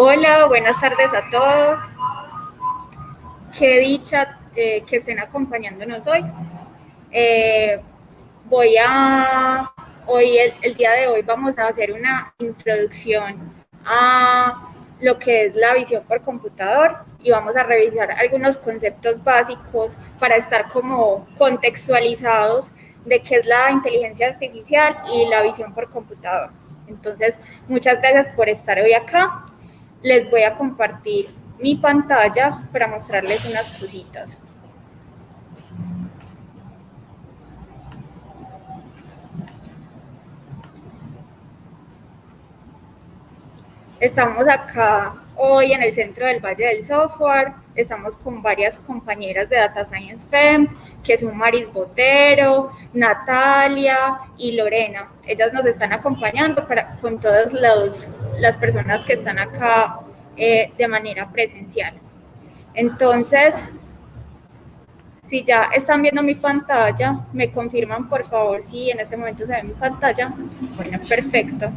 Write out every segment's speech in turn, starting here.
Hola, buenas tardes a todos. Qué dicha que estén acompañándonos hoy. Eh, el día de hoy vamos a hacer una introducción a lo que es la visión por computador y vamos a revisar algunos conceptos básicos para estar como contextualizados de qué es la inteligencia artificial y la visión por computador. Entonces, muchas gracias por estar hoy acá. Les voy a compartir mi pantalla para mostrarles unas cositas. Estamos acá hoy en el centro del Valle del Software, estamos con varias compañeras de Data Science FEM, que son Maris Botero, Natalia y Lorena. Ellas nos están acompañando con todas las personas que están acá de manera presencial. Entonces, si ya están viendo mi pantalla, me confirman por favor si en este momento se ve mi pantalla. Bueno, perfecto.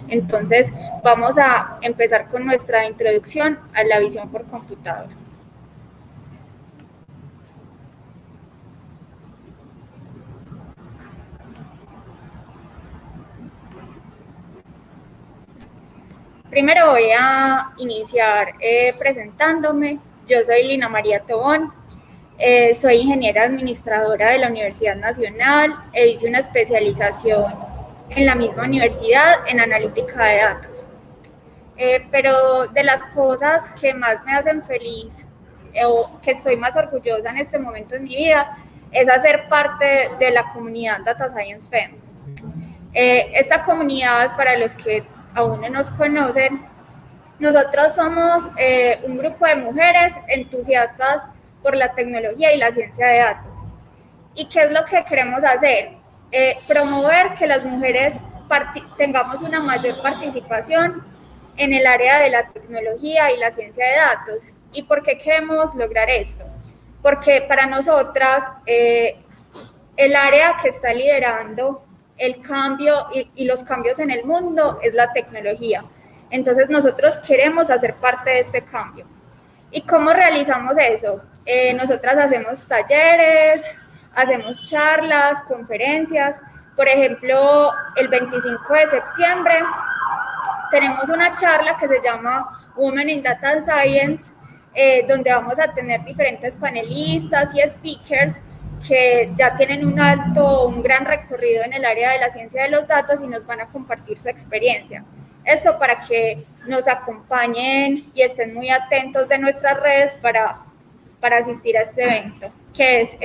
Entonces, vamos a empezar con nuestra introducción a la visión por computador. Primero voy a iniciar presentándome. Yo soy Lina María Tobón, soy ingeniera administradora de la Universidad Nacional, hice una especialización en la misma universidad en analítica de datos. Pero de las cosas que más me hacen feliz o que estoy más orgullosa en este momento en mi vida es hacer parte de la comunidad Data Science FEM. Esta comunidad, para los que aún no nos conocen, nosotros somos un grupo de mujeres entusiastas por la tecnología y la ciencia de datos. ¿Y qué es lo que queremos hacer? Promover que las mujeres tengamos una mayor participación en el área de la tecnología y la ciencia de datos. ¿Y por qué queremos lograr esto? Porque para nosotras el área que está liderando el cambio y los cambios en el mundo es la tecnología. Entonces nosotros queremos hacer parte de este cambio. ¿Y cómo realizamos eso? Nosotras hacemos talleres, hacemos charlas, conferencias. Por ejemplo, el 25 de septiembre tenemos una charla que se llama Women in Data Science, donde vamos a tener diferentes panelistas y speakers que ya tienen un gran recorrido en el área de la ciencia de los datos y nos van a compartir su experiencia. Esto para que nos acompañen y estén muy atentos de nuestras redes para asistir a este evento, que es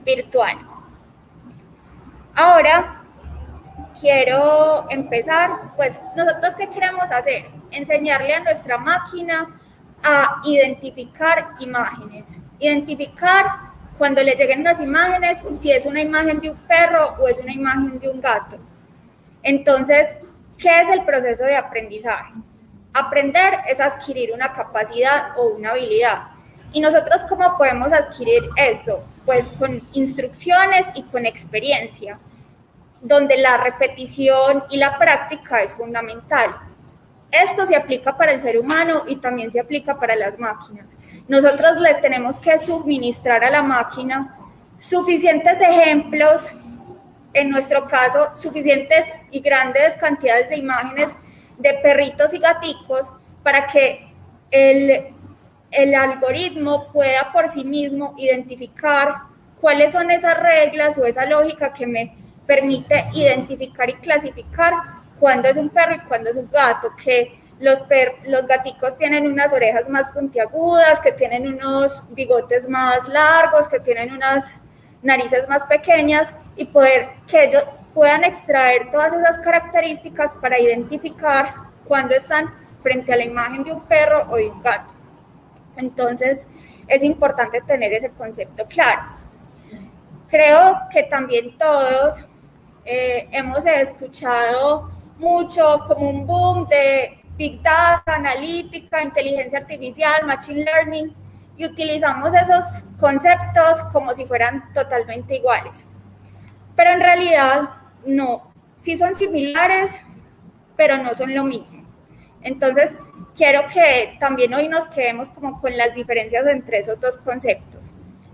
virtual. Ahora, quiero empezar, pues, ¿nosotros qué queremos hacer? Enseñarle a nuestra máquina a identificar imágenes. Identificar cuando le lleguen unas imágenes, si es una imagen de un perro o es una imagen de un gato. Entonces, ¿qué es el proceso de aprendizaje? Aprender es adquirir una capacidad o una habilidad. ¿Y nosotros cómo podemos adquirir esto? Pues con instrucciones y con experiencia, donde la repetición y la práctica es fundamental. Esto se aplica para el ser humano y también se aplica para las máquinas. Nosotros le tenemos que suministrar a la máquina suficientes ejemplos, en nuestro caso, suficientes y grandes cantidades de imágenes de perritos y gaticos para que el algoritmo pueda por sí mismo identificar cuáles son esas reglas o esa lógica que me permite identificar y clasificar cuándo es un perro y cuándo es un gato, que los gaticos tienen unas orejas más puntiagudas, que tienen unos bigotes más largos, que tienen unas narices más pequeñas y que ellos puedan extraer todas esas características para identificar cuándo están frente a la imagen de un perro o de un gato. Entonces, es importante tener ese concepto claro. Creo que también todos hemos escuchado mucho como un boom de Big Data, analítica, inteligencia artificial, Machine Learning, y utilizamos esos conceptos como si fueran totalmente iguales. Pero en realidad no, sí son similares, pero no son lo mismo. Entonces, quiero que también hoy nos quedemos como con las diferencias entre esos dos conceptos.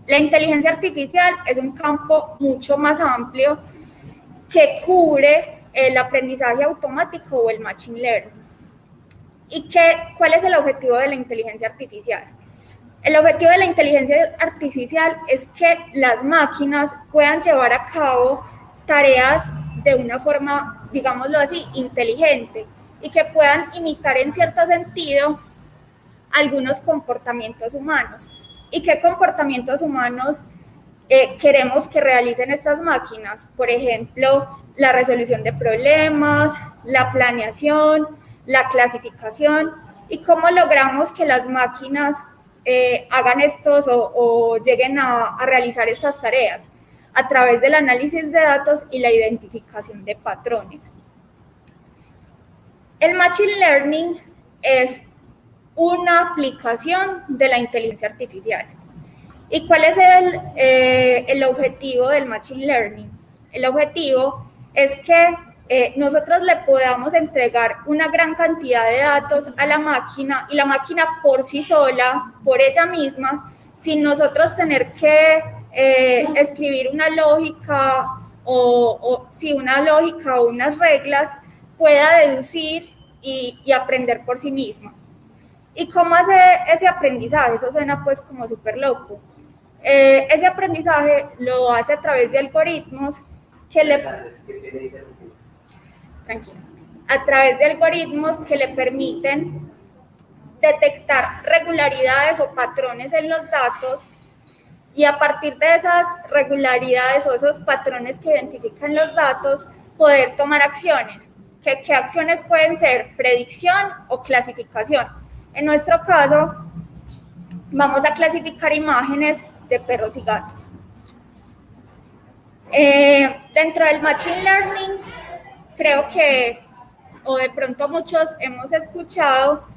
La inteligencia artificial es un campo mucho más amplio que cubre el aprendizaje automático o el machine learning. ¿Y cuál es el objetivo de la inteligencia artificial? El objetivo de la inteligencia artificial es que las máquinas puedan llevar a cabo tareas de una forma, digámoslo así, inteligente y que puedan imitar en cierto sentido algunos comportamientos humanos. ¿Y qué comportamientos humanos queremos que realicen estas máquinas? Por ejemplo, la resolución de problemas, la planeación, la clasificación, y cómo logramos que las máquinas hagan estos o lleguen a realizar estas tareas a través del análisis de datos y la identificación de patrones. El Machine Learning es una aplicación de la inteligencia artificial. ¿Y cuál es el objetivo del Machine Learning? El objetivo es que nosotros le podamos entregar una gran cantidad de datos a la máquina y la máquina por sí sola, por ella misma, sin nosotros tener que escribir una lógica una lógica o unas reglas, pueda deducir y aprender por sí misma. ¿Y cómo hace ese aprendizaje? Eso suena pues como súper loco. Ese aprendizaje lo hace a través de algoritmos que le... Tranquilo. A través de algoritmos que le permiten detectar regularidades o patrones en los datos y a partir de esas regularidades o esos patrones que identifican los datos, poder tomar acciones. ¿Qué acciones pueden ser? Predicción o clasificación. En nuestro caso, vamos a clasificar imágenes de perros y gatos. Dentro del Machine Learning, creo que, o de pronto muchos hemos escuchado,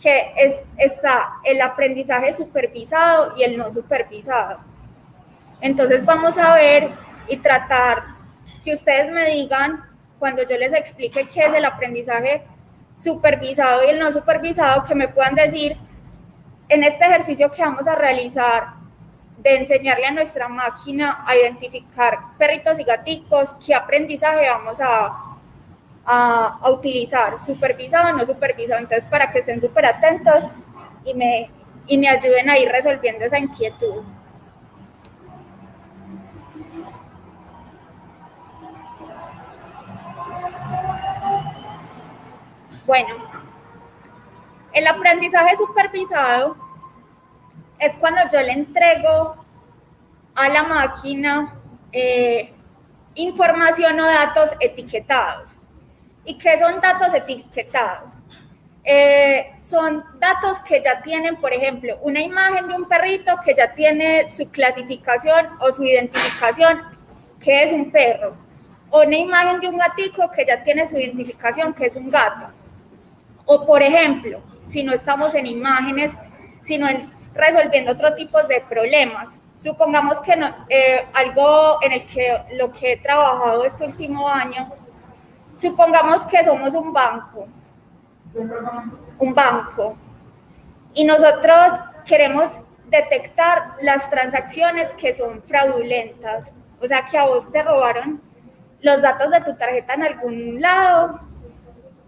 que está el aprendizaje supervisado y el no supervisado. Entonces vamos a ver y tratar que ustedes me digan, cuando yo les explique qué es el aprendizaje supervisado y el no supervisado, que me puedan decir, en este ejercicio que vamos a realizar, de enseñarle a nuestra máquina a identificar perritos y gaticos, qué aprendizaje vamos a utilizar, supervisado o no supervisado. Entonces, para que estén súper atentos y me ayuden a ir resolviendo esa inquietud. Bueno, el aprendizaje supervisado es cuando yo le entrego a la máquina información o datos etiquetados. ¿Y qué son datos etiquetados? Son datos que ya tienen, por ejemplo, una imagen de un perrito que ya tiene su clasificación o su identificación, que es un perro, o una imagen de un gatico que ya tiene su identificación, que es un gato. O, por ejemplo, si no estamos en imágenes, sino resolviendo otro tipo de problemas. Supongamos que algo en el que lo que he trabajado este último año, supongamos que somos un banco, y nosotros queremos detectar las transacciones que son fraudulentas, o sea, que a vos te robaron los datos de tu tarjeta en algún lado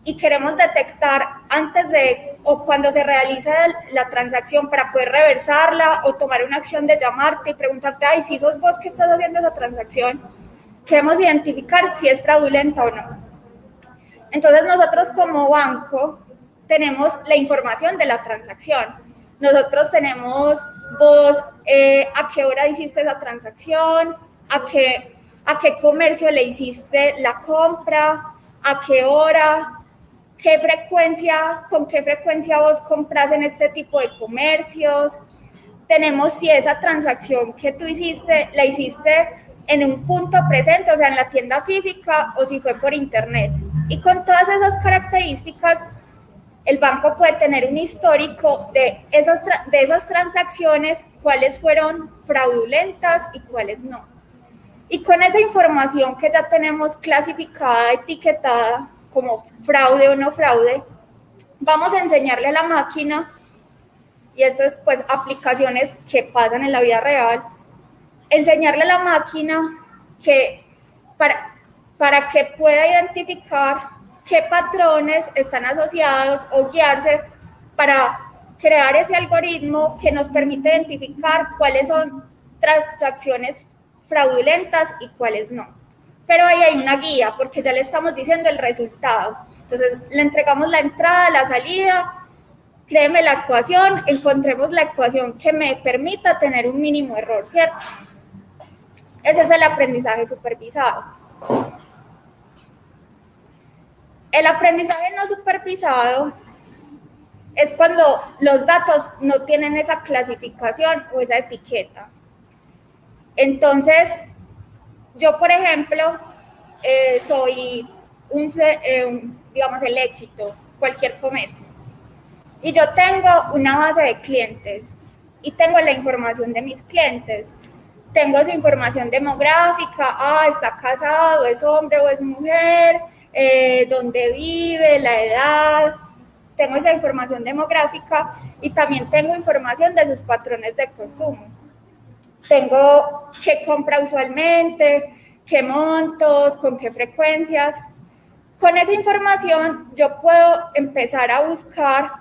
y queremos detectar antes de o cuando se realiza la transacción para poder reversarla o tomar una acción de llamarte y preguntarte, ay, si sos vos que estás haciendo esa transacción, queremos identificar si es fraudulenta o no. Entonces nosotros como banco tenemos la información de la transacción. Nosotros tenemos vos a qué hora hiciste esa transacción, a qué comercio le hiciste la compra, a qué hora, con qué frecuencia vos compras en este tipo de comercios. Tenemos si esa transacción que tú hiciste, la hiciste en un punto presente, o sea, en la tienda física, o si fue por internet. Y con todas esas características, el banco puede tener un histórico de esas transacciones, cuáles fueron fraudulentas y cuáles no. Y con esa información que ya tenemos clasificada, etiquetada como fraude o no fraude, vamos a enseñarle a la máquina, y esto es pues aplicaciones que pasan en la vida real, enseñarle a la máquina que para que pueda identificar qué patrones están asociados o guiarse para crear ese algoritmo que nos permite identificar cuáles son transacciones fraudulentas y cuáles no. Pero ahí hay una guía porque ya le estamos diciendo el resultado. Entonces le entregamos la entrada, la salida, créeme la ecuación, encontremos la ecuación que me permita tener un mínimo error, ¿cierto? Ese es el aprendizaje supervisado. El aprendizaje no supervisado es cuando los datos no tienen esa clasificación o esa etiqueta. Entonces, yo, por ejemplo, soy digamos, el Éxito, cualquier comercio. Y yo tengo una base de clientes y tengo la información de mis clientes. tengo su información demográfica, está casado, es hombre o es mujer, dónde vive, la edad, tengo esa información demográfica y también tengo información de sus patrones de consumo. Tengo qué compra usualmente, qué montos, con qué frecuencias. Con esa información yo puedo empezar a buscar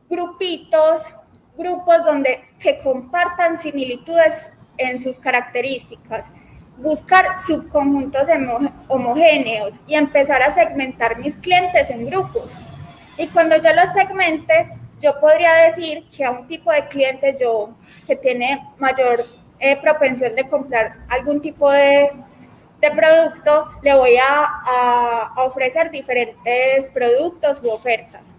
grupos que compartan similitudes en sus características, buscar subconjuntos homogéneos y empezar a segmentar mis clientes en grupos. Y cuando yo los segmente, yo podría decir que a un tipo de cliente que tiene mayor propensión de comprar algún tipo de producto, le voy a ofrecer diferentes productos u ofertas.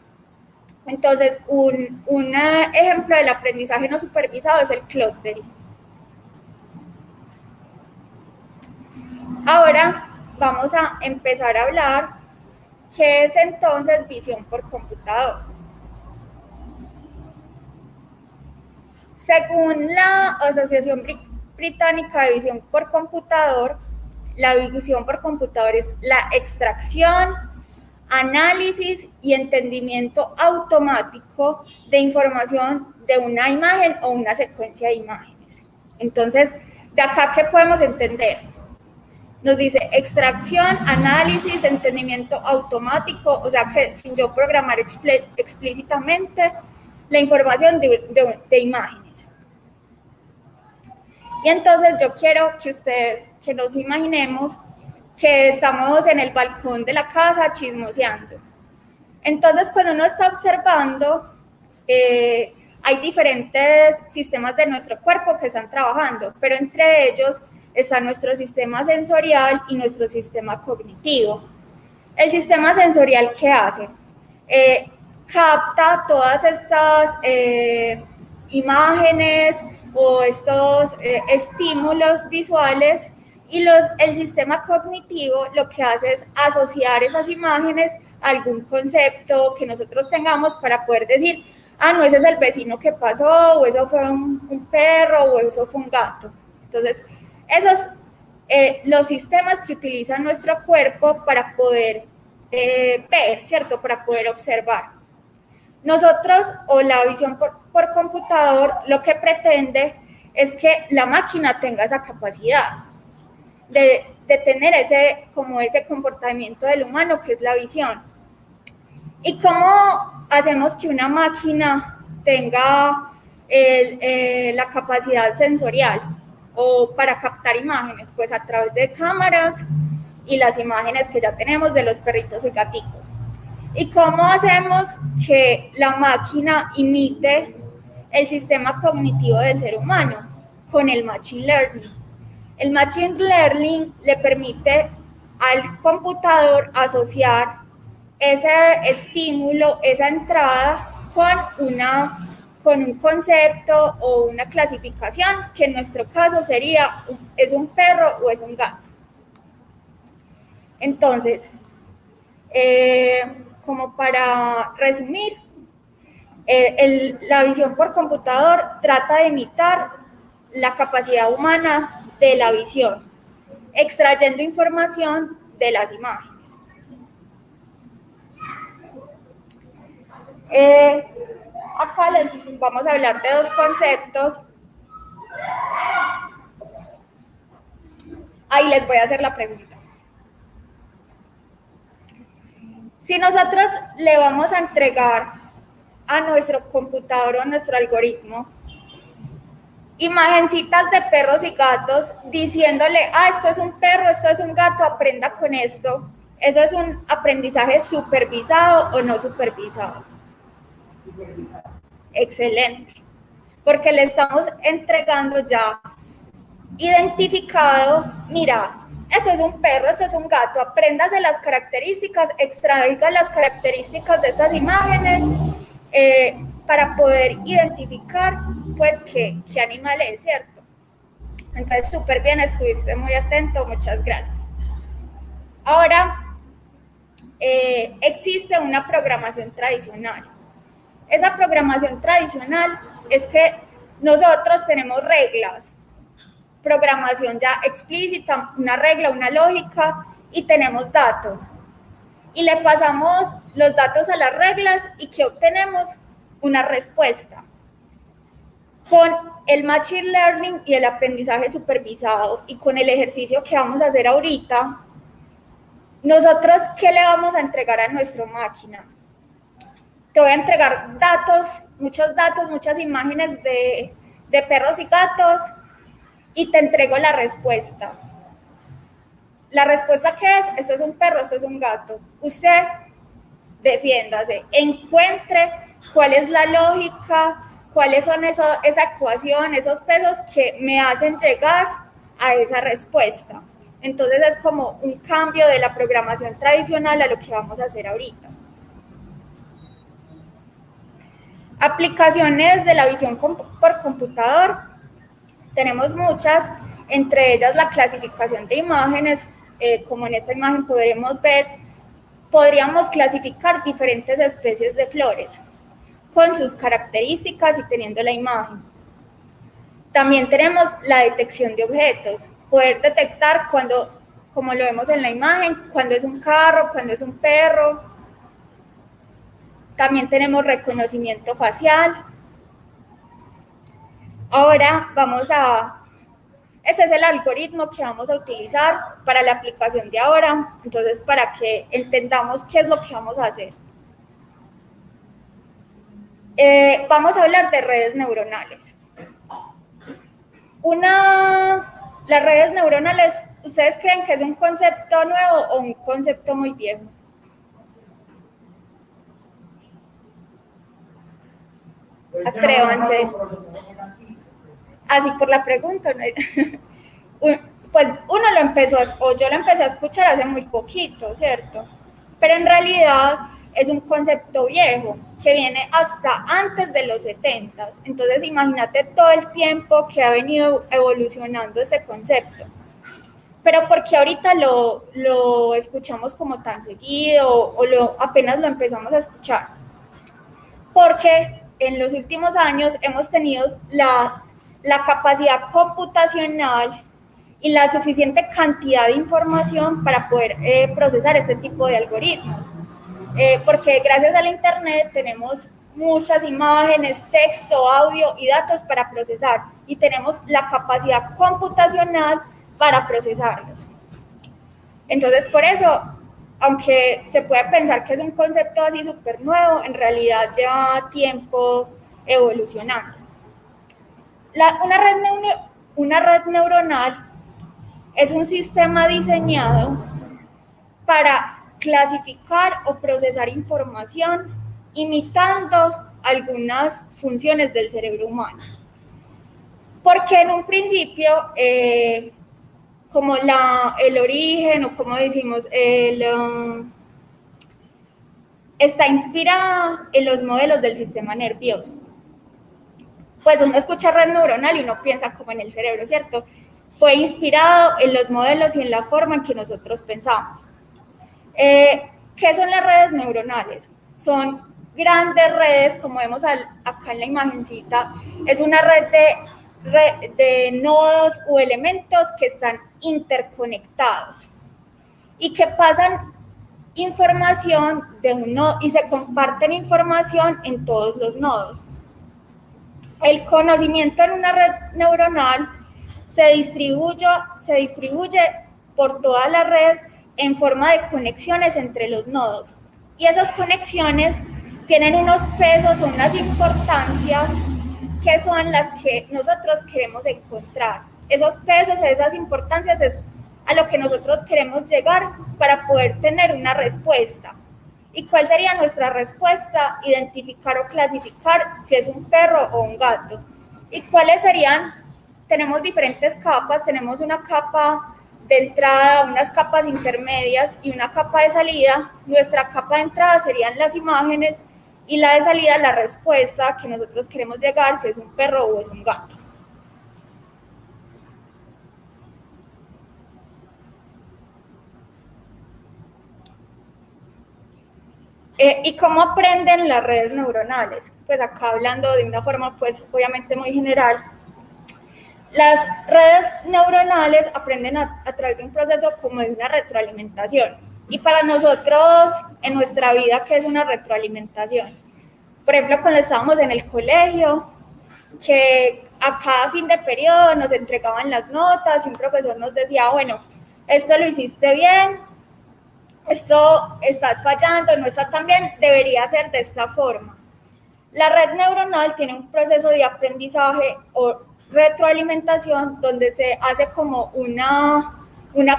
Entonces, un ejemplo del aprendizaje no supervisado es el clustering. Ahora vamos a empezar a hablar qué es entonces visión por computador. Según la Asociación Británica de Visión por Computador, la visión por computador es la extracción, análisis y entendimiento automático de información de una imagen o una secuencia de imágenes. Entonces, de acá, ¿qué podemos entender? Nos dice extracción, análisis, entendimiento automático, o sea que sin yo programar explícitamente la información de imágenes. Y entonces yo quiero que nos imaginemos que estamos en el balcón de la casa chismoseando. Entonces, cuando uno está observando, hay diferentes sistemas de nuestro cuerpo que están trabajando, pero entre ellos está nuestro sistema sensorial y nuestro sistema cognitivo. El sistema sensorial, ¿qué hace? Capta todas estas imágenes o estos estímulos visuales y el sistema cognitivo lo que hace es asociar esas imágenes a algún concepto que nosotros tengamos para poder decir, no, ese es el vecino que pasó, o eso fue un perro, o eso fue un gato. Entonces, esos los sistemas que utiliza nuestro cuerpo para poder ver, ¿cierto? Para poder observar. Nosotros, o la visión por computador, lo que pretende es que la máquina tenga esa capacidad de tener ese comportamiento del humano, que es la visión. ¿Y cómo hacemos que una máquina tenga la capacidad sensorial o para captar imágenes? Pues a través de cámaras y las imágenes que ya tenemos de los perritos y gaticos. ¿Y cómo hacemos que la máquina imite el sistema cognitivo del ser humano? Con el Machine Learning. El Machine Learning le permite al computador asociar ese estímulo, esa entrada con un concepto o una clasificación, que en nuestro caso sería, ¿es un perro o es un gato? Entonces, como para resumir, la visión por computador trata de imitar la capacidad humana de la visión, extrayendo información de las imágenes. Acá les vamos a hablar de dos conceptos. Ahí les voy a hacer la pregunta. Si nosotros le vamos a entregar a nuestro computador o a nuestro algoritmo imagencitas de perros y gatos diciéndole, esto es un perro, esto es un gato, aprenda con esto, ¿eso es un aprendizaje supervisado o no supervisado? Excelente, porque le estamos entregando ya identificado, mira, este es un perro, este es un gato, apréndase las características, extraiga las características de estas imágenes para poder identificar, pues, qué animal es, ¿cierto? Entonces, súper bien, estuviste muy atento, muchas gracias. Ahora, existe una programación tradicional. Esa programación tradicional es que Nosotros tenemos reglas, programación ya explícita, una regla, una lógica, y tenemos datos. Y le pasamos los datos a las reglas y ¿qué obtenemos? Una respuesta. Con el Machine Learning y el aprendizaje supervisado y con el ejercicio que vamos a hacer ahorita, nosotros, ¿qué le vamos a entregar a nuestra máquina? Te voy a entregar datos, muchas imágenes de perros y gatos y te entrego la respuesta. ¿La respuesta qué es? Esto es un perro, esto es un gato. Usted defiéndase, encuentre cuál es la lógica, cuáles son esa ecuación, esos pesos que me hacen llegar a esa respuesta. Entonces es como un cambio de la programación tradicional a lo que vamos a hacer ahorita. Aplicaciones de la visión por computador, tenemos muchas, entre ellas la clasificación de imágenes, como en esta imagen podremos ver, podríamos clasificar diferentes especies de flores con sus características y teniendo la imagen. También tenemos la detección de objetos, poder detectar cuando, como lo vemos en la imagen, cuando es un carro, cuando es un perro. También tenemos reconocimiento facial. Ahora ese es el algoritmo que vamos a utilizar para la aplicación de ahora, entonces para que entendamos qué es lo que vamos a hacer. Vamos a hablar de redes neuronales. Las redes neuronales, ¿ustedes creen que es un concepto nuevo o un concepto muy viejo? Atrévanse. Así por la pregunta, ¿no? Pues uno lo empezó, o yo lo empecé a escuchar hace muy poquito, ¿cierto? Pero en realidad es un concepto viejo que viene hasta antes de los 70. Entonces imagínate todo el tiempo que ha venido evolucionando este concepto. Pero ¿por qué ahorita lo escuchamos como tan seguido o apenas lo empezamos a escuchar? Porque en los últimos años hemos tenido la capacidad computacional y la suficiente cantidad de información para poder procesar este tipo de algoritmos. Porque gracias al Internet tenemos muchas imágenes, texto, audio y datos para procesar y tenemos la capacidad computacional para procesarlos. Entonces, por eso, aunque se puede pensar que es un concepto así súper nuevo, en realidad lleva tiempo evolucionando. Una red neuronal es un sistema diseñado para clasificar o procesar información imitando algunas funciones del cerebro humano. Porque en un principio, como el origen o como decimos, está inspirada en los modelos del sistema nervioso. Pues uno escucha red neuronal y uno piensa como en el cerebro, ¿cierto? Fue inspirado en los modelos y en la forma en que nosotros pensamos. ¿Qué son las redes neuronales? Son grandes redes, como vemos acá en la imagencita, es una red de nodos o elementos que están interconectados y que pasan información de un nodo y se comparten información en todos los nodos. El conocimiento en una red neuronal se distribuye por toda la red en forma de conexiones entre los nodos. Y esas conexiones tienen unos pesos o unas importancias que son las que nosotros queremos encontrar. Esos pesos, esas importancias es a lo que nosotros queremos llegar para poder tener una respuesta. ¿Y cuál sería nuestra respuesta? Identificar o clasificar si es un perro o un gato. ¿Y cuáles serían? Tenemos diferentes capas, tenemos una capa de entrada, unas capas intermedias y una capa de salida. Nuestra capa de entrada serían las imágenes y la de salida la respuesta que nosotros queremos llegar, si es un perro o es un gato. ¿Y cómo aprenden las redes neuronales? Pues acá hablando de una forma, pues obviamente muy general. Las redes neuronales aprenden a través de un proceso como de una retroalimentación. Y para nosotros, en nuestra vida, ¿qué es una retroalimentación? Por ejemplo, cuando estábamos en el colegio, que a cada fin de periodo nos entregaban las notas y un profesor nos decía, bueno, esto lo hiciste bien, esto estás fallando, no está tan bien, debería ser de esta forma. La red neuronal tiene un proceso de aprendizaje o retroalimentación donde se hace como una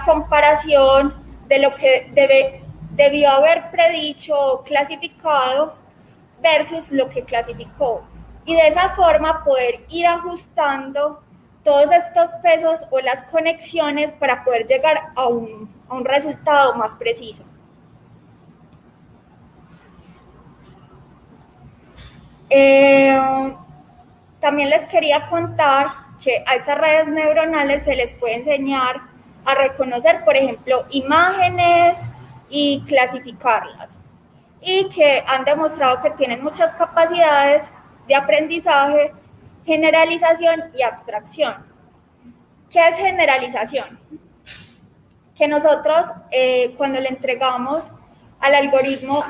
comparación de lo que debió haber predicho o clasificado versus lo que clasificó. Y de esa forma poder ir ajustando todos estos pesos o las conexiones para poder llegar a un resultado más preciso. También les quería contar que a esas redes neuronales se les puede enseñar a reconocer, por ejemplo, imágenes y clasificarlas. Y que han demostrado que tienen muchas capacidades de aprendizaje, generalización y abstracción. ¿Qué es generalización? Que nosotros cuando le entregamos al algoritmo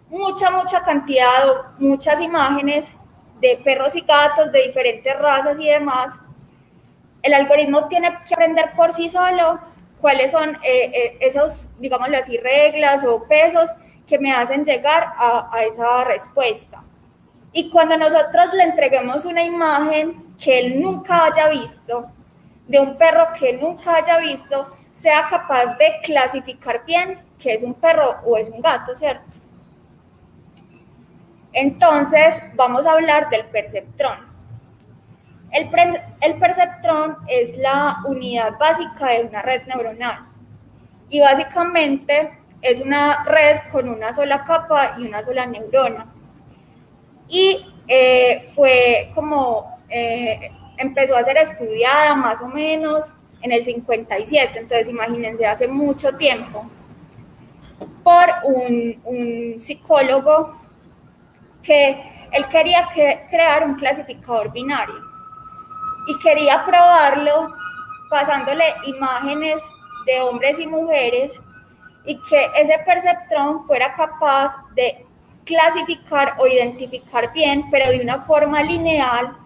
mucha cantidad o muchas imágenes de perros y gatos de diferentes razas y demás, el algoritmo tiene que aprender por sí solo cuáles son esos, digámoslo así, reglas o pesos que me hacen llegar a esa respuesta. Y cuando nosotros le entreguemos una imagen que él nunca haya visto, de un perro que nunca haya visto, sea capaz de clasificar bien que es un perro o es un gato, ¿cierto? Entonces, vamos a hablar del perceptrón. El perceptrón es la unidad básica de una red neuronal y básicamente es una red con una sola capa y una sola neurona. Y fue como empezó a ser estudiada más o menos en el 57, entonces imagínense, hace mucho tiempo, por un psicólogo que él quería crear un clasificador binario y quería probarlo pasándole imágenes de hombres y mujeres y que ese perceptrón fuera capaz de clasificar o identificar bien, pero de una forma lineal,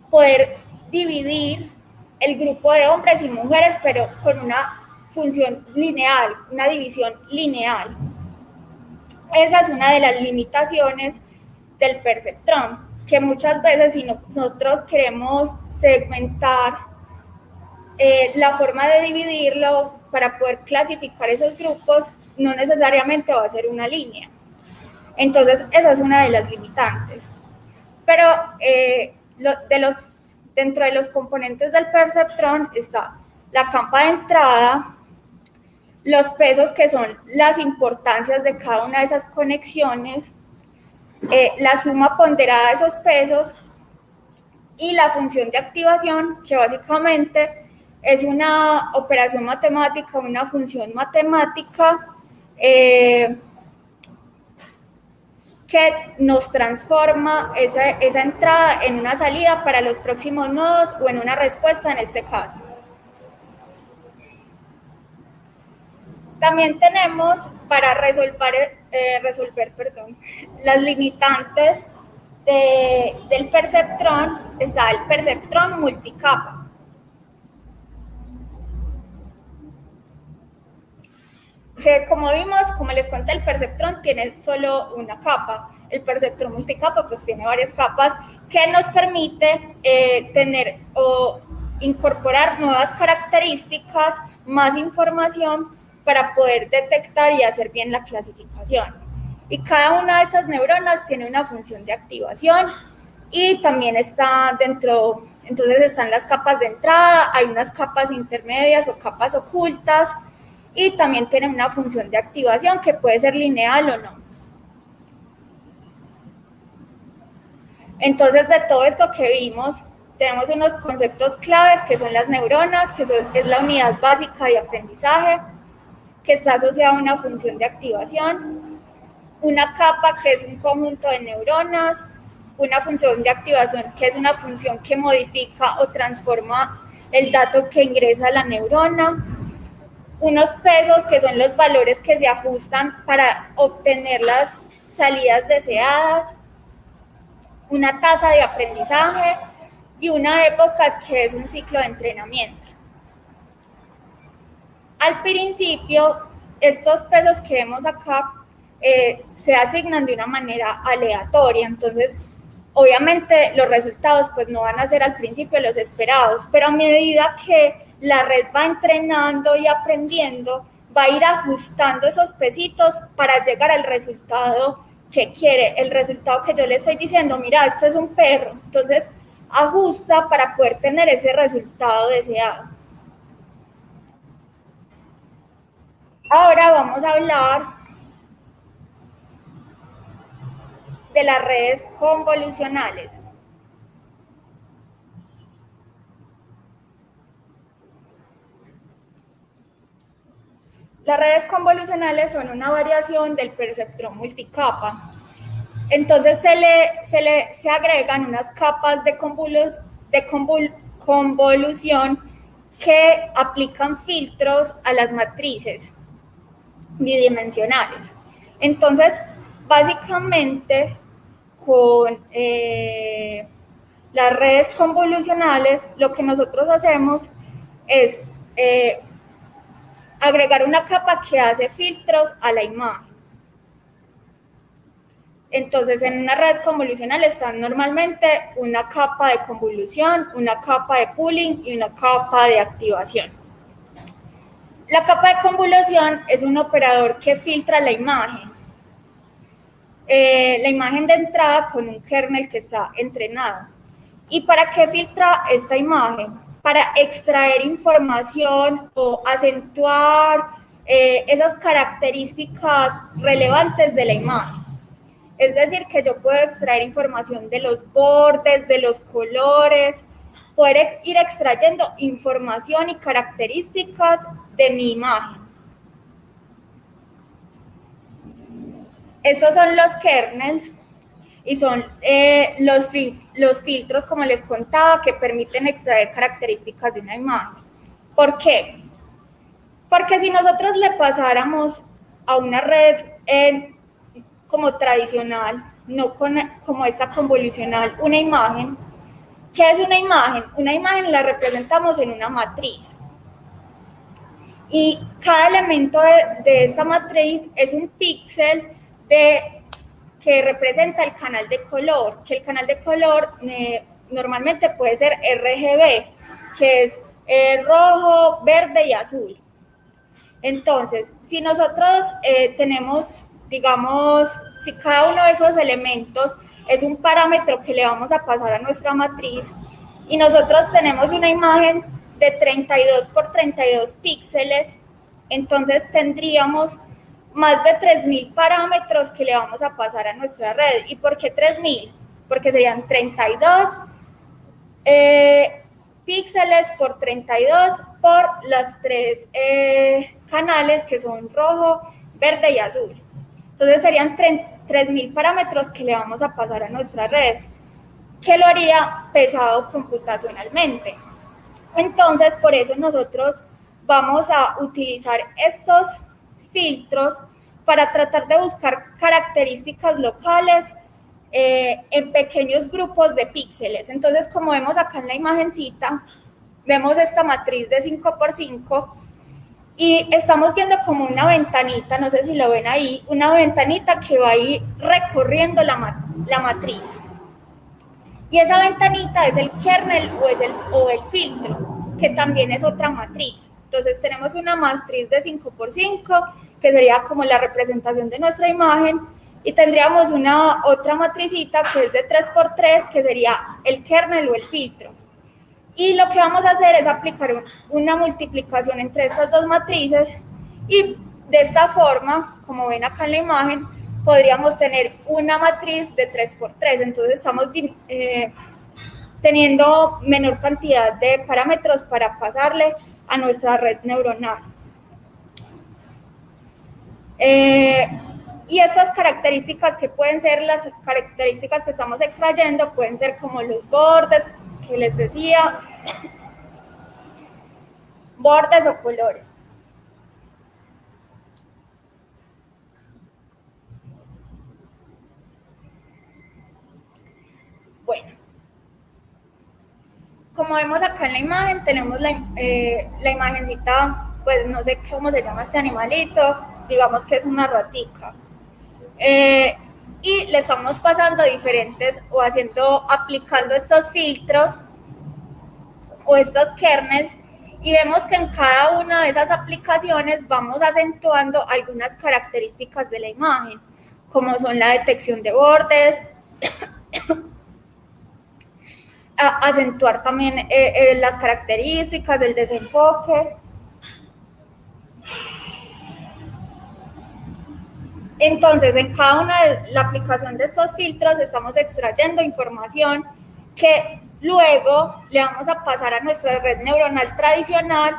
poder dividir el grupo de hombres y mujeres, pero con una función lineal, una división lineal. Esa es una de las limitaciones del perceptrón, que muchas veces si nosotros queremos segmentar la forma de dividirlo para poder clasificar esos grupos, no necesariamente va a ser una línea. Entonces, esa es una de las limitantes. Pero dentro de los componentes del perceptrón está la capa de entrada, los pesos que son las importancias de cada una de esas conexiones, la suma ponderada de esos pesos y la función de activación, que básicamente es una operación matemática, una función matemática que nos transforma esa entrada en una salida para los próximos nodos o en una respuesta en este caso. También tenemos para resolver las limitantes del perceptrón, está el perceptrón multicapa. Que como vimos, como les conté, el perceptrón tiene solo una capa. El perceptrón multicapa pues tiene varias capas que nos permite tener o incorporar nuevas características, más información para poder detectar y hacer bien la clasificación. Y cada una de estas neuronas tiene una función de activación y también está dentro, entonces están las capas de entrada, hay unas capas intermedias o capas ocultas y también tienen una función de activación que puede ser lineal o no. Entonces, de todo esto que vimos, tenemos unos conceptos claves que son las neuronas, que es la unidad básica de aprendizaje, que está asociada a una función de activación. una capa que es un conjunto de neuronas, una función de activación que es una función que modifica o transforma el dato que ingresa a la neurona, unos pesos que son los valores que se ajustan para obtener las salidas deseadas, una tasa de aprendizaje y una época que es un ciclo de entrenamiento. Al principio, estos pesos que vemos acá se asignan de una manera aleatoria, entonces obviamente los resultados pues no van a ser al principio los esperados, pero a medida que la red va entrenando y aprendiendo, va a ir ajustando esos pesitos para llegar al resultado que quiere, el resultado que yo le estoy diciendo, mira, esto es un perro, entonces ajusta para poder tener ese resultado deseado. Ahora vamos a hablar de las redes convolucionales. Las redes convolucionales son una variación del perceptrón multicapa. Entonces se agregan unas capas de convolución que aplican filtros a las matrices bidimensionales. Entonces, básicamente, con las redes convolucionales, lo que nosotros hacemos es agregar una capa que hace filtros a la imagen. Entonces, en una red convolucional están normalmente una capa de convolución, una capa de pooling y una capa de activación. La capa de convolución es un operador que filtra la imagen de entrada con un kernel que está entrenado. ¿Y para qué filtra esta imagen? Para extraer información o acentuar esas características relevantes de la imagen. Es decir, que yo puedo extraer información de los bordes, de los colores, poder ir extrayendo información y características de mi imagen. Estos son los kernels y son los filtros, como les contaba, que permiten extraer características de una imagen. ¿Por qué? Porque si nosotros le pasáramos a una red como tradicional, no como esta convolucional, una imagen, ¿qué es una imagen? Una imagen la representamos en una matriz. Y cada elemento de esta matriz es un píxel que representa el canal de color, que el canal de color normalmente puede ser RGB, que es rojo, verde y azul. Entonces, si nosotros tenemos, digamos, si cada uno de esos elementos es un parámetro que le vamos a pasar a nuestra matriz, y nosotros tenemos una imagen de 32 por 32 píxeles, entonces tendríamos más de 3.000 parámetros que le vamos a pasar a nuestra red. ¿Y por qué 3.000? Porque serían 32 píxeles por 32 por los tres canales que son rojo, verde y azul. Entonces serían 3.000 parámetros que le vamos a pasar a nuestra red, que lo haría pesado computacionalmente. Entonces, por eso nosotros vamos a utilizar estos filtros para tratar de buscar características locales en pequeños grupos de píxeles. Entonces, como vemos acá en la imagencita, vemos esta matriz de 5x5 y estamos viendo como una ventanita, no sé si lo ven ahí, una ventanita que va a ir recorriendo la matriz. Y esa ventanita es el kernel o el filtro, que también es otra matriz. Entonces tenemos una matriz de 5x5, que sería como la representación de nuestra imagen, y tendríamos una otra matricita que es de 3x3, que sería el kernel o el filtro. Y lo que vamos a hacer es aplicar una multiplicación entre estas dos matrices, y de esta forma, como ven acá en la imagen, podríamos tener una matriz de 3x3, entonces estamos teniendo menor cantidad de parámetros para pasarle a nuestra red neuronal. Y estas características, que pueden ser las características que estamos extrayendo, pueden ser como los bordes que les decía, bordes o colores. Bueno, como vemos acá en la imagen, tenemos la imagencita, pues no sé cómo se llama este animalito, digamos que es una ratica. Y le estamos pasando diferentes o aplicando estos filtros o estos kernels, y vemos que en cada una de esas aplicaciones vamos acentuando algunas características de la imagen, como son la detección de bordes, acentuar también las características, el desenfoque. Entonces, en cada una de la aplicación de estos filtros estamos extrayendo información que luego le vamos a pasar a nuestra red neuronal tradicional,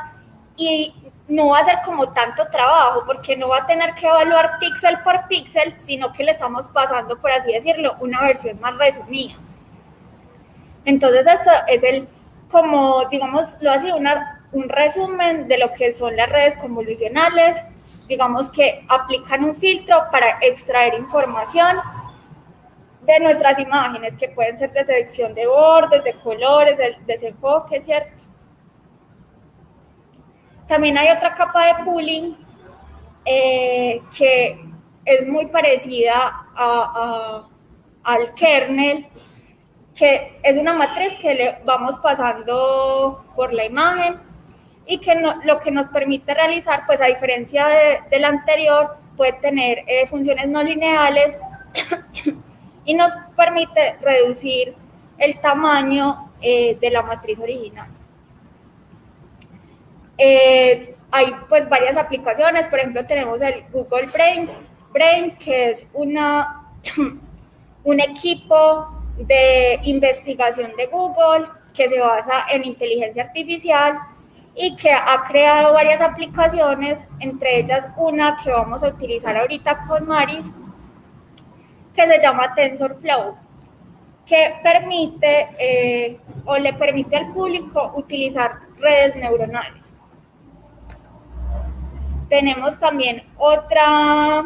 y no va a ser como tanto trabajo porque no va a tener que evaluar píxel por píxel, sino que le estamos pasando, por así decirlo, una versión más resumida. Entonces, esto es como, digámoslo así, un resumen de lo que son las redes convolucionales. Digamos que aplican un filtro para extraer información de nuestras imágenes, que pueden ser de selección de bordes, de colores, de desenfoque, ¿cierto? También hay otra capa de pooling que es muy parecida al kernel, que es una matriz que le vamos pasando por la imagen, y que lo que nos permite realizar, pues a diferencia del anterior, puede tener funciones no lineales y nos permite reducir el tamaño de la matriz original. Hay pues varias aplicaciones, por ejemplo tenemos el Google Brain, que es un equipo de investigación de Google que se basa en inteligencia artificial y que ha creado varias aplicaciones, entre ellas una que vamos a utilizar ahorita con Maris, que se llama TensorFlow, que permite o le permite al público utilizar redes neuronales. Tenemos también otra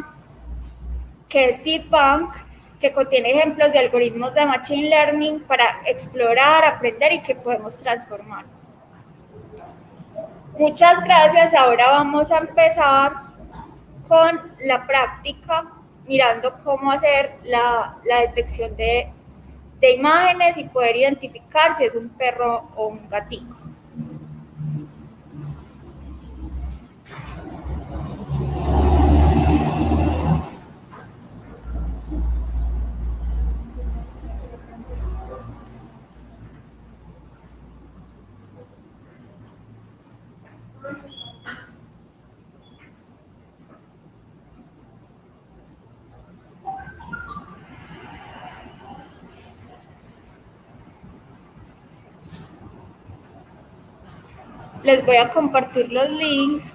que es Seedbank, que contiene ejemplos de algoritmos de Machine Learning para explorar, aprender y que podemos transformar. Muchas gracias. Ahora vamos a empezar con la práctica, mirando cómo hacer la detección de imágenes y poder identificar si es un perro o un gatito. Les voy a compartir los links.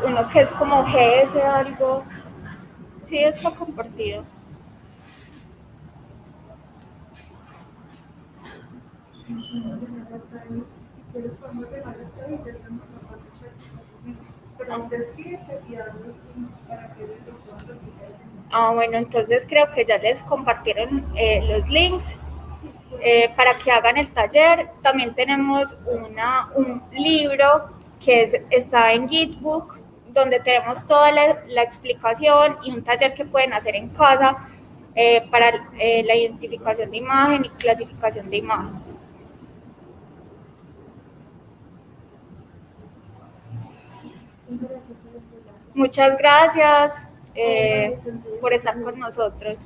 Uno que es como GS algo. Sí, está compartido. Bueno, entonces creo que ya les compartieron los links para que hagan el taller. También tenemos un libro que está en Gitbook, donde tenemos toda la explicación y un taller que pueden hacer en casa para la identificación de imagen y clasificación de imágenes. Muchas gracias por estar con nosotros.